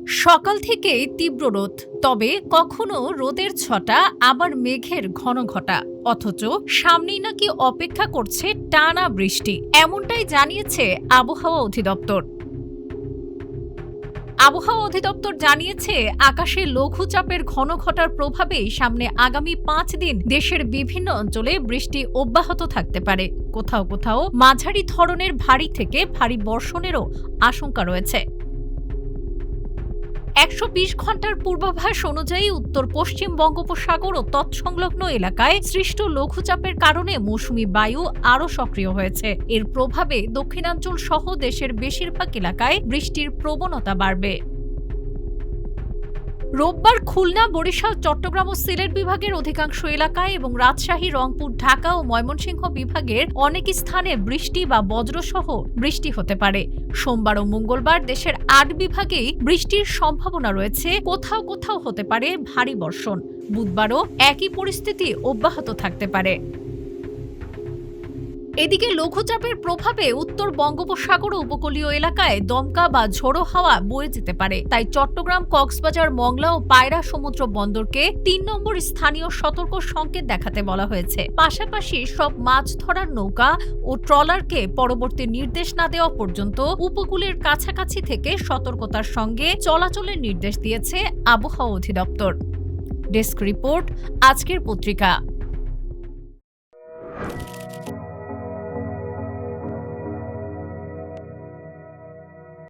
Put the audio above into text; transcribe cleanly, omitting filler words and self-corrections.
সকাল থেকে তীব্র রোদ, তবে কখনো রোদের ছটা আবার মেঘের ঘন ঘটা। অথচ সামনেই নাকি অপেক্ষা করছে টানা বৃষ্টি, এমনটাই জানিয়েছে আবহাওয়া অধিদপ্তর। আবহাওয়া অধিদপ্তর জানিয়েছে, আকাশে লঘুচাপের ঘন ঘটার প্রভাবে সামনে আগামী 5 দিন দেশের বিভিন্ন অঞ্চলে বৃষ্টি অব্যাহত থাকতে পারে। কোথাও কোথাও মাঝারি ধরনের ভারী থেকে ভারী বর্ষণেরও আশঙ্কা রয়েছে। 120 ঘন্টার পূর্বাভাস অনুযায়ী উত্তর পশ্চিম বঙ্গোপসাগর ও তৎসংলগ্ন এলাকায় সৃষ্ট লঘুচাপের কারণে মৌসুমী বায়ু আরও সক্রিয় হয়েছে। এর প্রভাবে দক্ষিণাঞ্চল সহ দেশের বেশিরভাগ এলাকায় বৃষ্টির প্রবণতা বাড়বে। রোববার খুলনা, বরিশাল, চট্টগ্রাম ও সিলেট বিভাগের অধিকাংশ এলাকায় এবং রাজশাহী, রংপুর, ঢাকা ও ময়মনসিংহ বিভাগের অনেক স্থানে বৃষ্টি বা বজ্রসহ বৃষ্টি হতে পারে। সোমবার ও মঙ্গলবার দেশের 8 বিভাগেই বৃষ্টির সম্ভাবনা রয়েছে, কোথাও কোথাও হতে পারে ভারী বর্ষণ। বুধবারও একই পরিস্থিতি অব্যাহত থাকতে পারে। এদিকে লঘুচাপের প্রভাবে উত্তর বঙ্গোপসাগর ও উপকূলীয় এলাকায় দমকা বা ঝোড়ো হাওয়া বয়ে যেতে পারে। তাই চট্টগ্রাম, কক্সবাজার, মংলা ও পায়রা সমুদ্র বন্দরকে 3 নম্বর স্থানীয় সতর্ক সংকেত দেখাতে বলা হয়েছে। পাশাপাশি সব মাছ ধরার নৌকা ও ট্রলারকে পরবর্তী নির্দেশ না দেওয়া পর্যন্ত উপকূলের কাছাকাছি থেকে সতর্কতার সঙ্গে চলাচলের নির্দেশ দিয়েছে আবহাওয়া অধিদপ্তর। ডেস্ক রিপোর্ট, আজকের পত্রিকা।